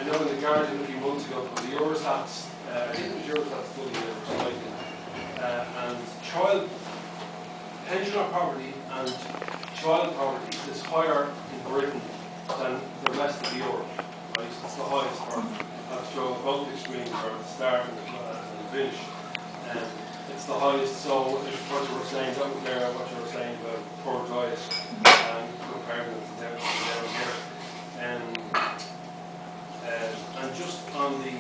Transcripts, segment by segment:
I know in the Guardian a few months ago, for the Eurostats, I think it was Eurostats study they were citing, and pensioner poverty and child poverty is higher in Britain than the rest of Europe. Right? It's the highest for both extremes, or the start and the finish. It's the highest. So if what you were saying, that was there, what you were saying about poor diet and comparing it to down here. And just on the,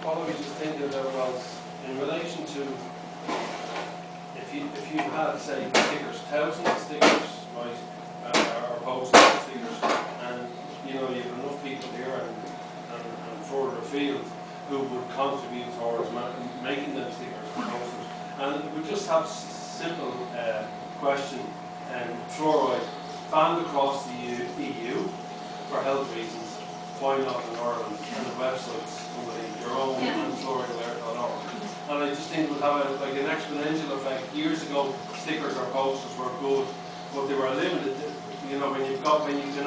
what I was just thinking about was in relation to if you had, say, stickers, thousands of stickers, right, or posted stickers, and you have enough people here and further afield who would contribute towards making them stickers and posters. And we just have simple question: fluoride banned across the EU for health reasons. Why not in Ireland? And the websites, your own and fluoridealert.org. And I just think it would have an exponential effect. Years ago, stickers or posters were good, but they were limited. When you can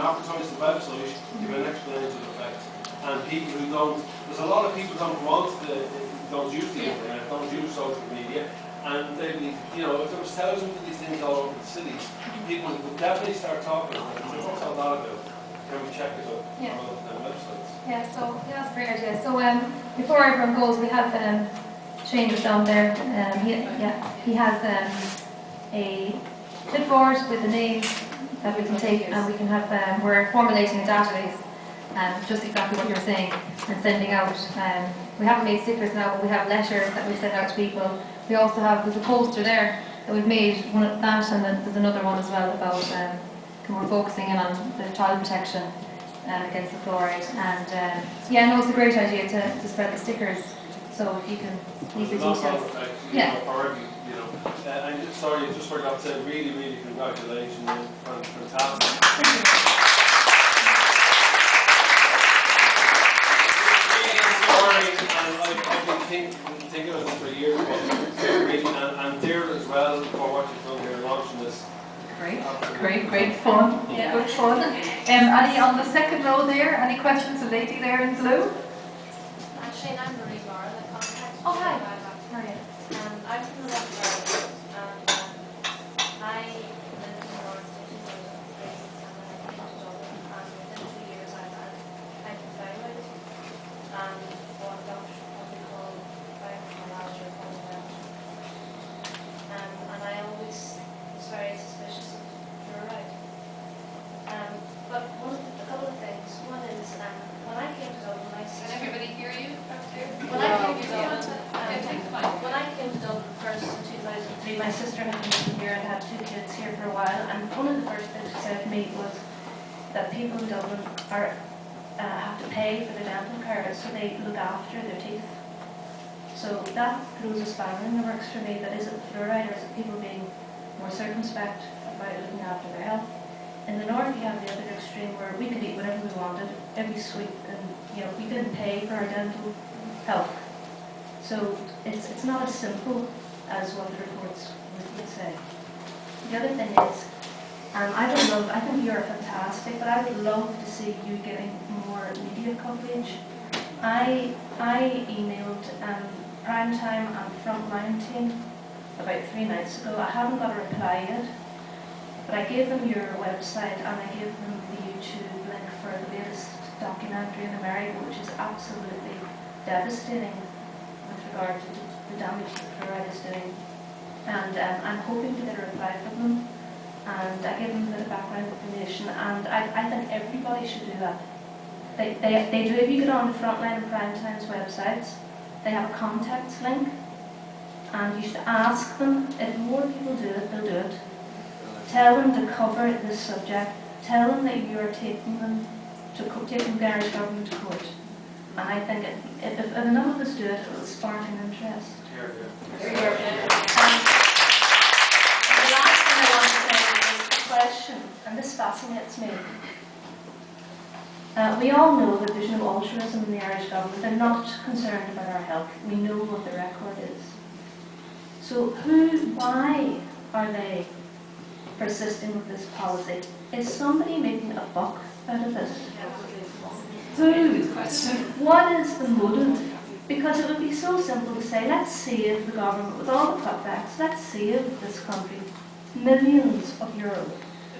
advertise the website, you have an exponential effect. And people who don't, there's a lot of people who don't use the internet, don't use social media, and they'd be, if there was thousands of these things all over the cities, people would definitely start talking about it. So what's all that about? Can we check it up on the websites? Yeah, so that's a great idea. So before everyone goes, we have Shane is down there. He has a clipboard with the names that we can take, and we can have. We're formulating a database, just exactly what you're saying, and sending out. We haven't made stickers now, but we have letters that we send out to people. We also have, there's a poster there that we've made, one of that, and then there's another one as well about. We're focusing in on the child protection against the fluoride, and it's a great idea to spread the stickers. So if you can leave the details. And sorry, I just forgot to say, really, really congratulations, fantastic. Really inspiring, and I've been thinking of this for years, and Deirdre as well for what you've done here, launching this. Great fun. Yeah. Good fun. Any on the second row there? Any questions? The lady there in blue? Actually, I'm Marie Barr, the contact. Oh, hi. Maria. I'm from the West Area, and I lived in the North City for 3 years, and then I came to Dublin, and within 2 years I had hypothyroid and what we call fibromyalgia polymetalgia. And I always was very suspicious of fluoride. But a couple of things. One is when I came to Dublin, Can everybody hear you up there? When I came to Dublin first in 2003, my sister had been living here and had 2 kids here for a while, and one of the first things she said to me was that people in Dublin have to pay for their dental care so they look after their teeth. So that throws a spanner in the works for me. That is it fluoride, or is it people being more circumspect about looking after their health? In the north, you have the other extreme where we could eat whatever we wanted, every sweet, and we didn't pay for our dental health. So it's not as simple as what the reports would say. The other thing is, I think you're fantastic, but I would love to see you getting more media coverage. I emailed Primetime and Frontline team about 3 nights ago. I haven't got a reply yet. But I gave them your website, and I gave them the YouTube link for the latest documentary in America, which is absolutely devastating with regard to the damage that fluoride is doing. And I'm hoping to get a reply from them. And I gave them a bit of background information, and I think everybody should do that. They do. If you get on the Frontline and Primetime's websites, they have a contacts link, and you should ask them. If more people do it, they'll do it. Tell them to cover this subject. Tell them that you are taking them to taking the Irish government to court. And I think if enough of us do it, it will spark an interest. And the last thing I want to say is the question, and this fascinates me. We all know that there's no altruism in the Irish government. They're not concerned about our health. We know what the record is. So why are they persisting with this policy? Is somebody making a buck out of this? what is the motive? Because it would be so simple to say, let's save the government with all the cutbacks, let's save this country millions of euros.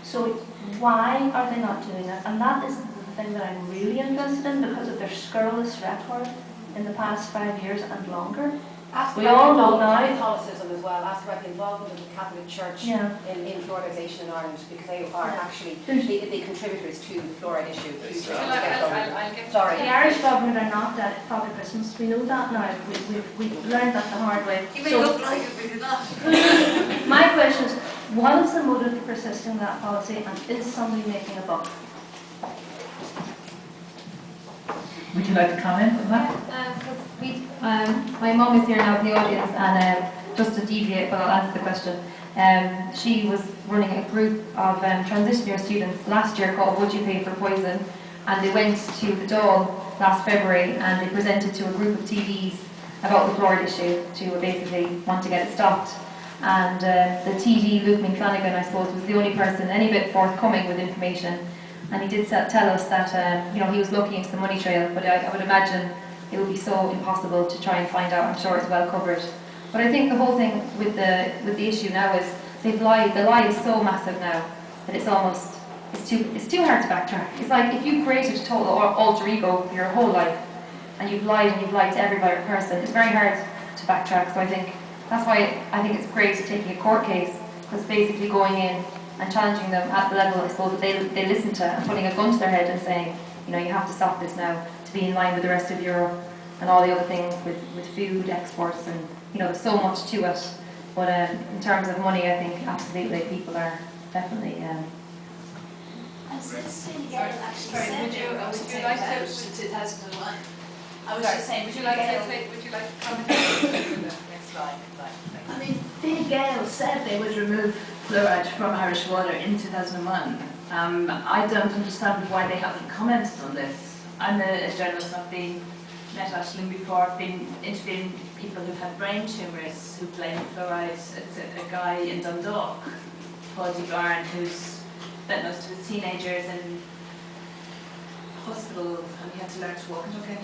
So why are they not doing it? And that is the thing that I'm really interested in, because of their scurrilous record in the past 5 years and longer. Ask We about all the know involvement now. of Catholicism as well. Ask about the involvement of the Catholic Church Yeah. in fluoridisation in Ireland, because they are actually There's- the contributors to the fluoride issue. I'll get Sorry. The Irish government are not that Father Christmas. We know that now. We've learned that the hard way. You may So look like it, but you're not. my question is, what is the motive for persisting that policy, and is somebody making a buck? Would you like to comment on that? My mum is here now in the audience, and just to deviate, but I'll answer the question. She was running a group of transition year students last year called Would You Pay for Poison, and they went to the Dáil last February and they presented to a group of TDs about the fluoride issue to basically want to get it stopped. And the TD, Luke Flanagan, I suppose, was the only person any bit forthcoming with information. And he did tell us that he was looking into the money trail, but I would imagine it would be so impossible to try and find out. I'm sure it's well covered. But I think the whole thing with the issue now is they've lied. The lie is so massive now that it's too hard to backtrack. It's like if you created a total alter ego for your whole life and you've lied to every person, it's very hard to backtrack. So I think that's why I think it's great taking a court case, because basically going in and challenging them at the level, I suppose, that they listen to, and putting a gun to their head and saying, you have to stop this now to be in line with the rest of Europe and all the other things with food exports, and there's so much to it. But in terms of money, I think absolutely people are definitely. And since Gael actually said would you like to- 2001, I was Sorry, just saying, would you like to comment on the next slide? I mean, Fine Gael said they would remove fluoride from Irish water in 2001. I don't understand why they haven't commented on this. I'm a journalist. I've met Aisling before. I've been interviewing people who've had brain tumours who blame fluoride. It's a guy in Dundalk, Paul Barn, who's spent most of his teenagers in hospital, and he had to learn to walk and talk. And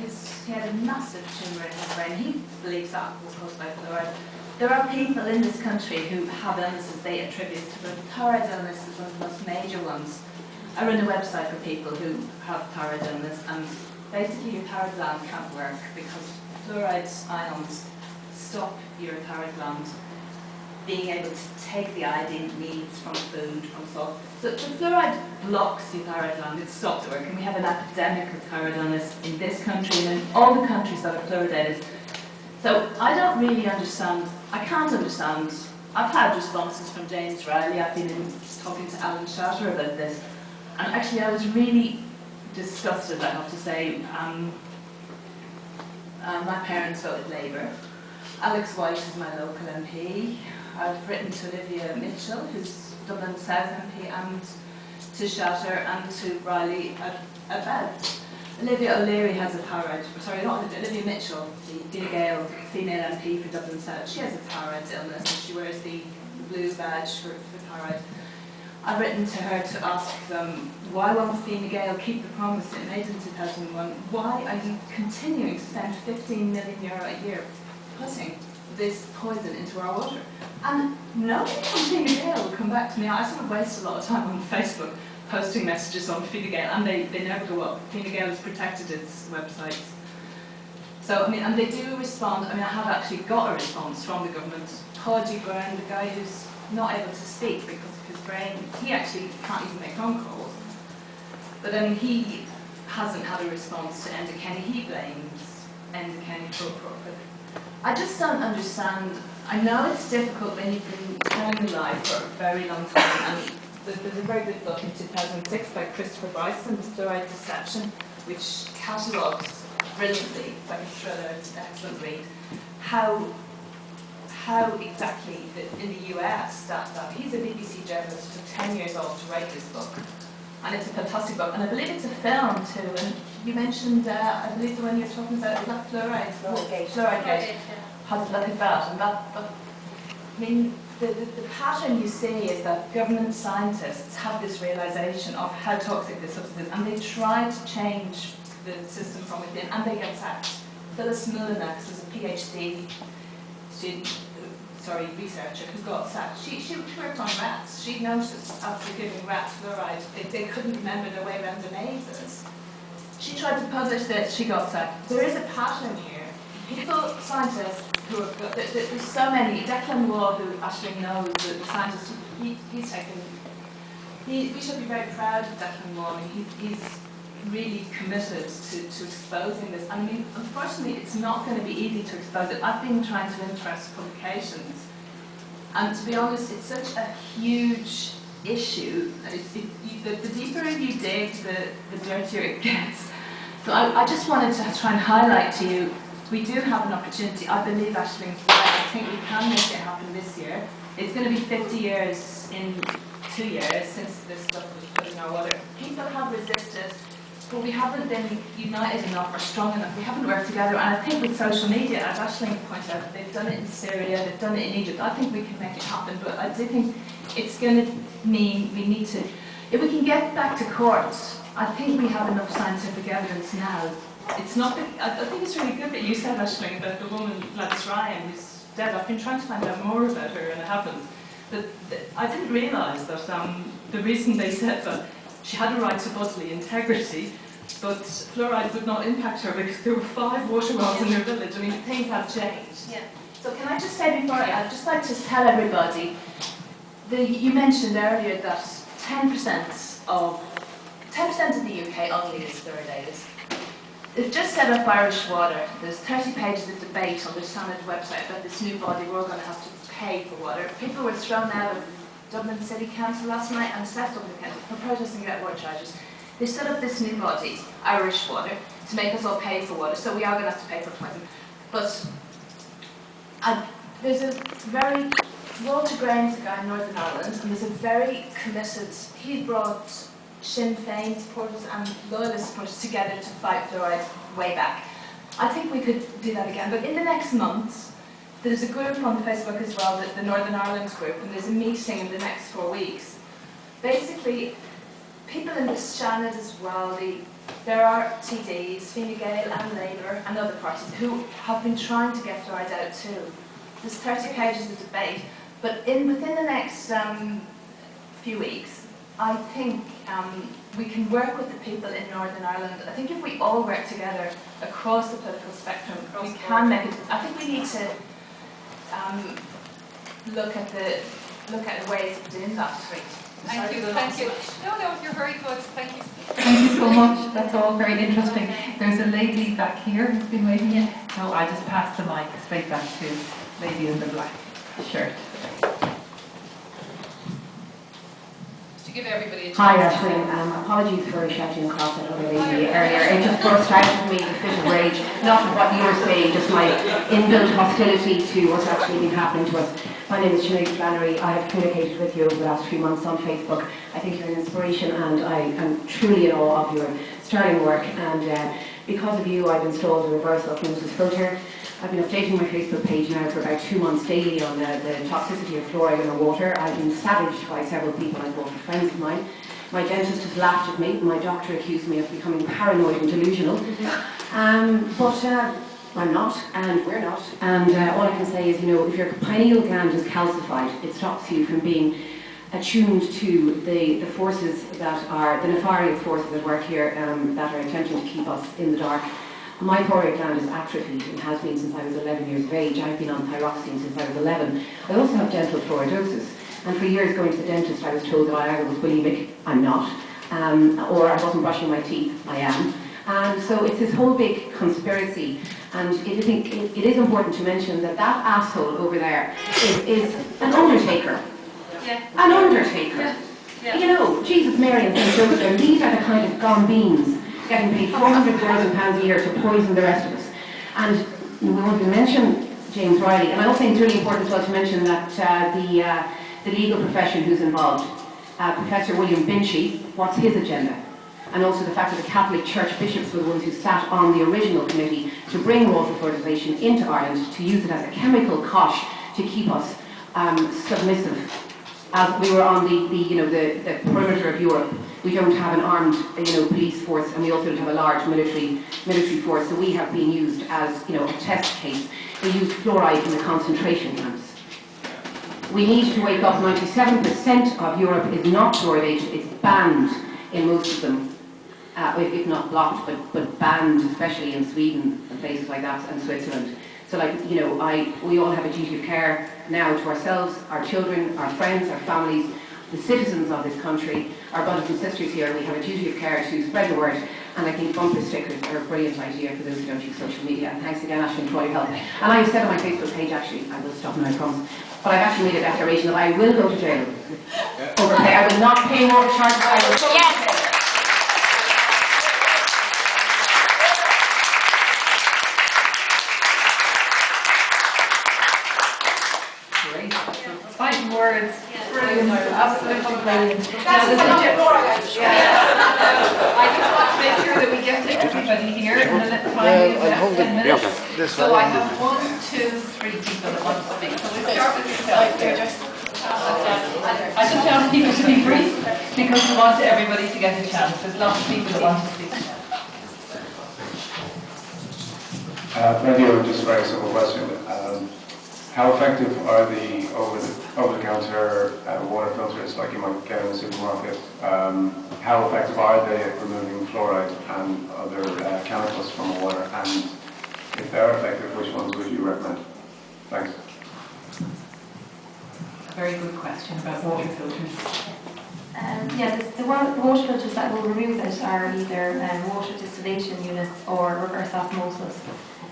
he had a massive tumour in his brain. He believes that was caused by fluoride. There are people in this country who have illnesses they attribute to it. Thyroid illness is one of the most major ones. I run a website for people who have thyroid illness, and basically your thyroid gland can't work because fluoride ions stop your thyroid gland being able to take the iodine it needs from food, from salt. So the fluoride blocks your thyroid gland, it stops working. We have an epidemic of thyroid illness in this country and in all the countries that are fluoridated. So I don't really understand, I can't understand. I've had responses from James Riley, I've been talking to Alan Shatter about this, and actually I was really disgusted, I have to say. My parents voted Labour. Alex White is my local MP. I've written to Olivia Mitchell, who's Dublin South MP, and to Shatter and to Riley about. Olivia O'Leary has a thyroid, sorry, not Olivia Mitchell, the Gael female MP for Dublin South. She has a thyroid illness and she wears the blue badge for thyroid. I've written to her to ask them, why won't Fine Gael keep the promise it made in 2001? Why are you continuing to spend €15 million a year putting this poison into our water? And nobody from Fine Gael will come back to me. I sort of waste a lot of time on Facebook posting messages on Fine Gael, and they never go up. Fine Gael has protected its websites. So, I mean, and they do respond. I mean, I have actually got a response from the government. Padraig Brown, the guy who's not able to speak because of his brain, he actually can't even make phone calls. But I mean, he hasn't had a response to Enda Kenny. He blames Enda Kenny for I just don't understand. I know it's difficult when you've been telling the lie for a very long time, and there's a very good book in 2006 by Christopher Bryson, Fluoride Deception, which catalogues brilliantly, it's like a thriller, it's an excellent read, how exactly in the US that he's a BBC journalist, took 10 years old to write this book, and it's a fantastic book, and I believe it's a film too. And you mentioned, I believe the one you're talking about, is that Fluoride? Fluoride Gate. Has a look at that, and I mean, the pattern you see is that government scientists have this realization of how toxic this substance is, and they try to change the system from within, and they get sacked. Phyllis Mullinax is a PhD student, researcher who got sacked. She worked on rats. She noticed after giving rats fluoride, they couldn't remember their way around the mazes. She tried to publish this, she got sacked. There is a pattern here. People, scientists, who are good, there's so many. Declan Wall, who actually knows the scientist, he's taken. We should be very proud of Declan Wall. I mean, he's really committed to exposing this. I mean, unfortunately, it's not going to be easy to expose it. I've been trying to interest publications, and to be honest, it's such a huge issue. The deeper you dig, the dirtier it gets. So I just wanted to try and highlight to you, we do have an opportunity. I believe Ashling's right. I think we can make it happen this year. It's going to be 50 years in 2 years since this stuff was put in our water. People have resisted, but we haven't been united enough or strong enough. We haven't worked together. And I think with social media, as Aisling pointed out, they've done it in Syria, they've done it in Egypt. I think we can make it happen, but I do think it's going to mean we need to, if we can get back to court, I think we have enough scientific evidence now. It's not, I think it's really good that you said, Aisling, about the woman, Gladys Ryan, who's dead. I've been trying to find out more about her and I haven't. But I didn't realise that the reason they said that she had a right to bodily integrity, but fluoride would not impact her because there were 5 water wells in her village. I mean, things have changed. Yeah. So can I just say before, I'd just like to tell everybody, you mentioned earlier that 10% of the UK only is fluoridated. They've just set up Irish Water. There's 30 pages of debate on the Senate website about this new body. We're going to have to pay for water. People were thrown out of Dublin City Council last night and South Dublin Council for protesting about water charges. They set up this new body, Irish Water, to make us all pay for water. So we are going to have to pay for it twice. But there's a very, Walter Graham's a guy in Northern Ireland, and there's a very committed, he brought Sinn Féin supporters and loyalist supporters together to fight fluoride way back. I think we could do that again, but in the next month, there's a group on Facebook as well, the Northern Ireland group, and there's a meeting in the next 4 weeks. Basically, people in this channel as well, there are TDs, Fine Gael and Labour and other parties who have been trying to get fluoride out too. There's 30 pages of debate, but within the next few weeks, I think we can work with the people in Northern Ireland. I think if we all work together across the political spectrum, we can make it. I think we need to look at the ways of doing that. Thank you. No, you're very good. Thank you. Thank you so much. That's all very interesting. There's a lady back here who's been waiting. No, I just passed the mic straight back to lady in the black shirt. Give everybody a chance. Hi, Aisling. Apologies for shouting across at other lady earlier. It just burst out of me a fit of rage. Not what you were saying, just my inbuilt hostility to what's actually been happening to us. My name is Sinead Flannery. I have communicated with you over the last few months on Facebook. I think you're an inspiration and I am truly in awe of your sterling work. And because of you, I've installed a reverse osmosis filter. I've been updating my Facebook page now for about 2 months daily on the toxicity of fluoride in our water. I've been savaged by several people I've worked with, friends of mine. My dentist has laughed at me. My doctor accused me of becoming paranoid and delusional. But I'm not, and we're not. And all I can say is, you know, if your pineal gland is calcified, it stops you from being attuned to the forces that are, the nefarious forces that work here that are attempting to keep us in the dark. My thyroid gland is atrophied and has been since I was 11 years of age. I've been on thyroxine since I was 11. I also have dental fluoridosis. And for years going to the dentist, I was told that I was bulimic. I'm not. Or I wasn't brushing my teeth. I am. And so it's this whole big conspiracy. And I think it is important to mention that that asshole over there is an undertaker. Yeah. An undertaker. Yeah. Yeah. You know, Jesus, Mary and St. Joseph, these are the kind of gone beans getting paid £400,000 a year to poison the rest of us. And we want to mention James Riley, and I also think it's really important as well to mention that the legal profession who's involved, Professor William Binchy, what's his agenda? And also the fact that the Catholic Church bishops were the ones who sat on the original committee to bring water fluoridation into Ireland, to use it as a chemical kosh to keep us submissive. as we were on the perimeter of Europe. We don't have an armed police force, and we also don't have a large military force. So we have been used as a test case. We use fluoride in the concentration camps. We need to wake up. 97% of Europe is not fluoridated. It's banned in most of them, if not blocked, but banned, especially in Sweden and places like that, and Switzerland. So, we all have a duty of care now to ourselves, our children, our friends, our families, the citizens of this country, our brothers and sisters here. We have a duty of care to spread the word, and I think bumper stickers are a brilliant idea for those who don't use social media. And thanks again, Ashley, for all your help. And I have said on my Facebook page, actually, I will stop now, I promise, but I've actually made a declaration that I will go to jail. Overpay. I will not pay more charges. I will go to jail. Fighting words. Brilliant. Absolutely brilliant. That's the fluoride. I just want to make sure that we get to everybody here in a little time, about 10 minutes. So I have 1, 2, 3 people that want to speak. So we'll start with yourself. I just ask people to be brief because we want everybody to get a chance. There's lots of people that want to speak. Thank you. Just a very simple question. How effective are the over-the-counter water filters like you might get in the supermarket? How effective are they at removing fluoride and other chemicals from the water? And if they're effective, which ones would you recommend? Thanks. A very good question about water filters. The water filters that will remove it are either water distillation units or reverse osmosis.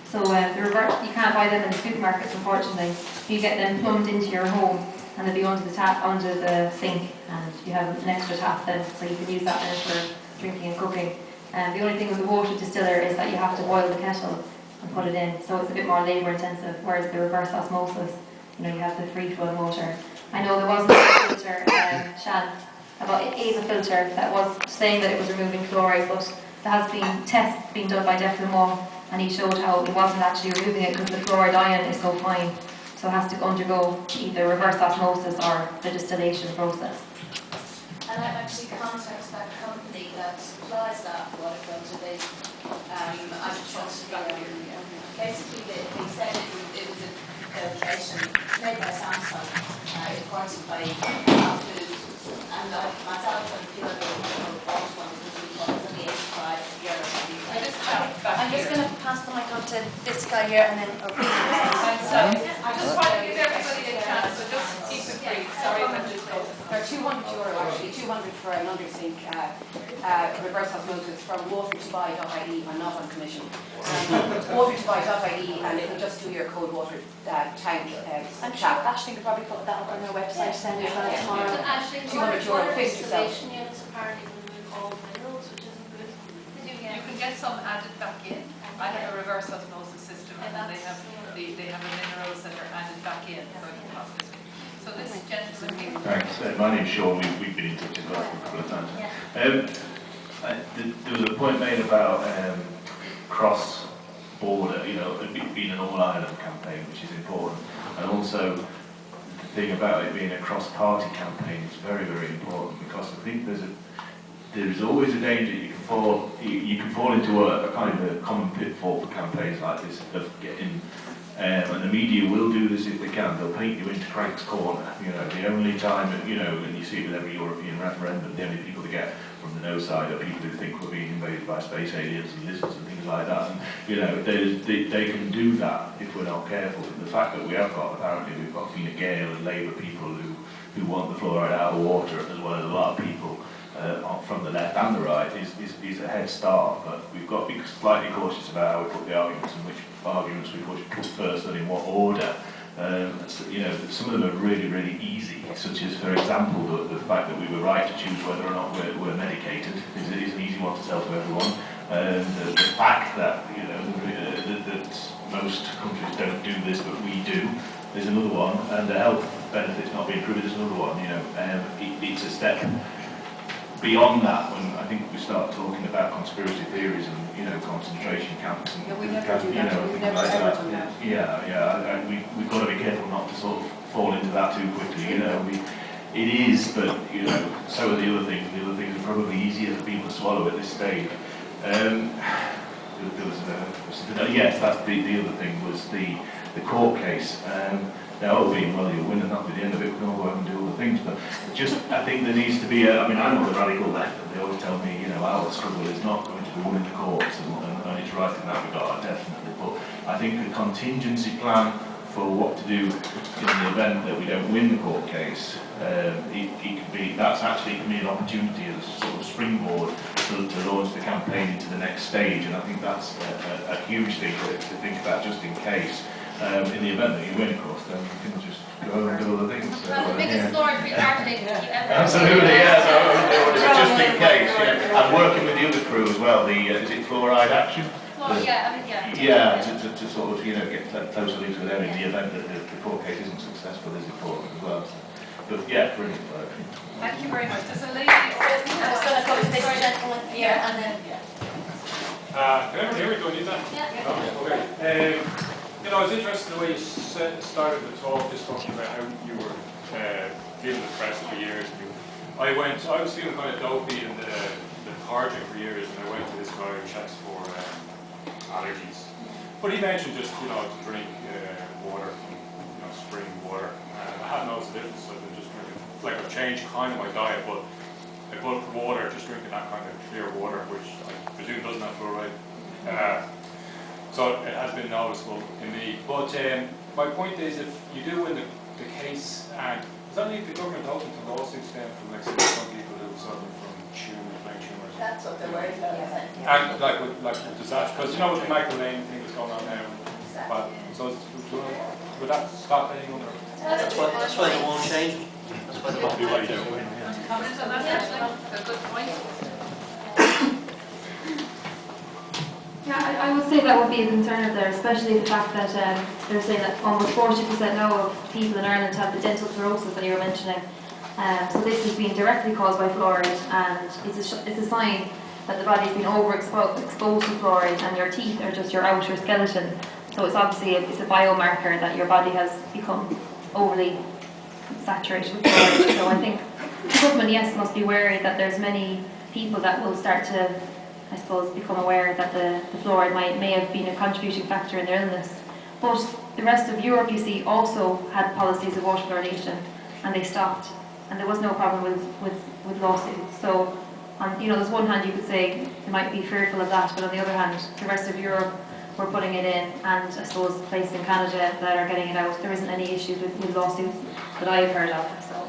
So you can't buy them in the supermarkets, unfortunately. You get them plumbed into your home, and they'll be under the tap, under the sink, and you have an extra tap then, so you can use that then for drinking and cooking. The only thing with the water distiller is that you have to boil the kettle and put it in, so it's a bit more labour intensive, whereas the reverse osmosis, you have the free flow water. I know there was a filter, Shan, about a filter that was saying that it was removing fluoride, but there has been tests being done by Dublin.the, and he showed how it wasn't actually removing it because the fluoride ion is so fine, so it has to undergo either reverse osmosis or the distillation process. And I've actually contacted that company that supplies that water filter. I trusted basically they said it was a filtration made by Samsung, imported by food, and myself and a few other people bought one because we thought it was only €85. I'm just going to pass the mic on to this guy here and then I just want to give everybody a chance, so just keep it brief. Sorry if I'm just going. They're €200 actually, 200 for an under-sink reverse osmosis from water2buy.ie. I'm not on commission. Water2buy.ie, and it will just do your cold water tank. I'm sure Aisling could probably put that up on their website send it out tomorrow. €200 water fix yourself. distillation units apparently remove all minerals, which isn't good. You can get some added back in. I have a reverse osmosis system, and they have the minerals that are added back in. So this gentleman here. Thanks. My name's Sean. We've been in touch as well a couple of times. There was a point made about cross-border, it being an all-Ireland campaign, which is important, and also the thing about it being a cross-party campaign is very, very important, because I think there is always a danger you can fall into a kind of a common pitfall for campaigns like this of getting. And the media will do this if they can. They'll paint you into Crank's corner. The only time, and you see it with every European referendum, the only people that get from the no side are people who think we're being invaded by space aliens and lizards and things like that. And they can do that if we're not careful. And the fact that we've got Gael and Labour people who want the fluoride out of water, as well as a lot of people from the left and the right, is a head start. But we've got to be slightly cautious about how we put the arguments and which arguments we put first and in what order. Some of them are really, really easy, such as, for example, the fact that we were right to choose whether or not we're medicated is an easy one to tell to everyone. The fact that that most countries don't do this, but we do, is another one, and the health benefits not being proven is another one. It's a step beyond that when I think we start talking about conspiracy theories and concentration camps and we never do that. We've never ever done that. We've got to be careful not to sort of fall into that too quickly. it is, but you know, so are the other things. The other things are probably easier for people to swallow at this stage. There was yes, that's the other thing was the court case. Now, all being well, you'll win, and that'll be the end of it. We can all go out and do all the things, but just I think there needs to be I mean, I'm on the radical left, and they always tell me, you know, our struggle is not going to be won in the courts, and it's right in that regard, definitely. But I think a contingency plan for what to do in the event that we don't win the court case, it could be, that's actually can be an opportunity as a sort of springboard to launch the campaign into the next stage, and I think that's a huge thing to think about just in case. In the event that you win, of course, then you can just go and do other things. So, well, the biggest fluoride-free party you've ever absolutely, yeah. So just in case, I'm working with the other crew as well. The is it Fluoride Action? Yeah, to sort of, you know, get closer links with them in the event that the court case isn't successful is important as well. So, but yeah, brilliant. Thank you very much. There's a lady. I was going to go with this gentleman here and then. Can everyone hear me? Do I need that? Yeah. Oh, okay. You know, I was interested in the way you started the talk, just talking about how you were dealing with depression for years. I was feeling kind of dopey and lethargic for years, and I went to this guy who checks for allergies. But he mentioned just, you know, to drink water, you know, spring water. I hadn't noticed the difference. I've been just drinking, like I've changed kind of my diet, but I bulk water, just drinking that kind of clear water, which I presume doesn't have fluoride. So it has been noticeable in me. But my point is, if you do win the case, and does that leave the government open to lawsuits then from, like, some people who suffer from brain tumours? That's what they're worried about. And like with disaster, because you know with the Michael Lane thing that's going on now. But so would that stop anyone? Or? That's why they won't change. That's why they won't do what you don't win. Comment on that, Ashley? A good point. Yeah, I would say that would be a concern of there, especially the fact that they're saying that almost 40% now of people in Ireland have the dental fluorosis that you were mentioning. So this is being directly caused by fluoride, and it's a sign that the body's been overexposed to fluoride, and your teeth are just your outer skeleton. So it's obviously it's a biomarker that your body has become overly saturated with fluoride. So I think the government, yes, must be wary that there's many people that will start to, I suppose, become aware that the fluoride may have been a contributing factor in their illness. But the rest of Europe, you see, also had policies of water fluoridation, and they stopped, and there was no problem with lawsuits. So, you know, there's one hand you could say they might be fearful of that, but on the other hand, the rest of Europe were putting it in, and I suppose places in Canada that are getting it out. There isn't any issues with lawsuits that I've heard of. So.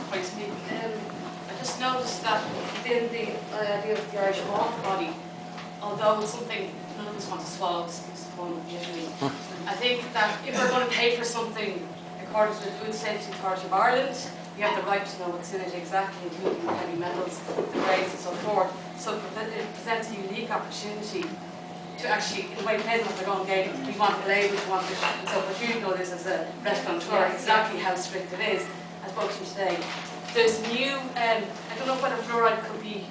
I just noticed that within the idea of the Irish water body, although it's something none of us want to swallow, it's fun usually, I think that if we're going to pay for something according to the Food Safety Authority of Ireland, you have the right to know what's in it exactly, including the heavy metals, the grades and so forth. So it presents a unique opportunity to actually, in a way, play them at their own game. We want the label, we want the, and so what you know this as a restaurateur, exactly how strict it is. I spoke to you today. There's new, I don't know whether fluoride could be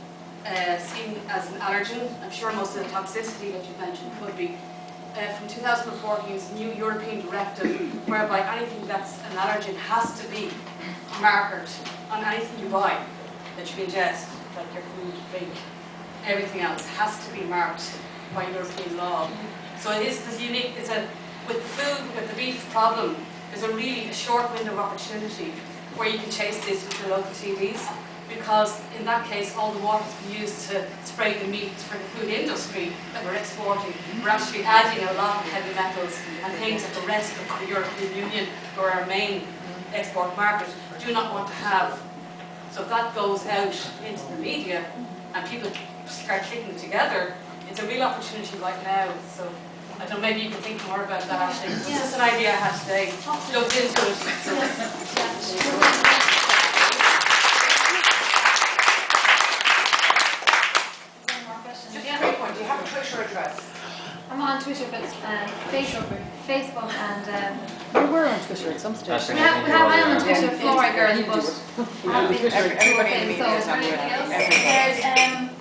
seen as an allergen. I'm sure most of the toxicity that you mentioned could be. From 2014, is a new European directive whereby anything that's an allergen has to be marked on anything you buy, that you ingest, like your food, drink, everything else has to be marked by European law. So it is this unique, with the food, with the beef problem, there's a really short window of opportunity where you can chase this with your local TVs, because in that case all the water has been used to spray the meat for the food industry that we're exporting. We're actually adding a lot of heavy metals and things that the rest of the European Union, or our main export market, do not want to have. So if that goes out into the media and people start clicking it together, it's a real opportunity right now. So I don't know, maybe you can think more about that, Ashley. It's just an idea I had today. Looked into it. So. Do you have a Twitter address? I'm on Twitter, but Facebook and... We were on Twitter at some stage. I am on Twitter, Fluoride Girl, but everybody in the media is on Twitter.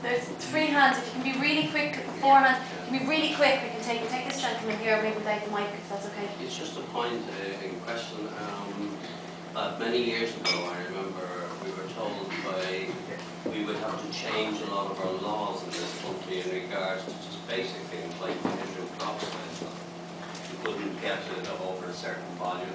There's 3 handles. beforehand, if you can be really quick beforehand, if you can be really quick, we can take this gentleman here, maybe without the mic, if that's okay. It's just a point in question. Many years ago, I remember we were told we would have to change a lot of our laws in this country in regards to just basic things like hindering crops. You couldn't get it over a certain volume.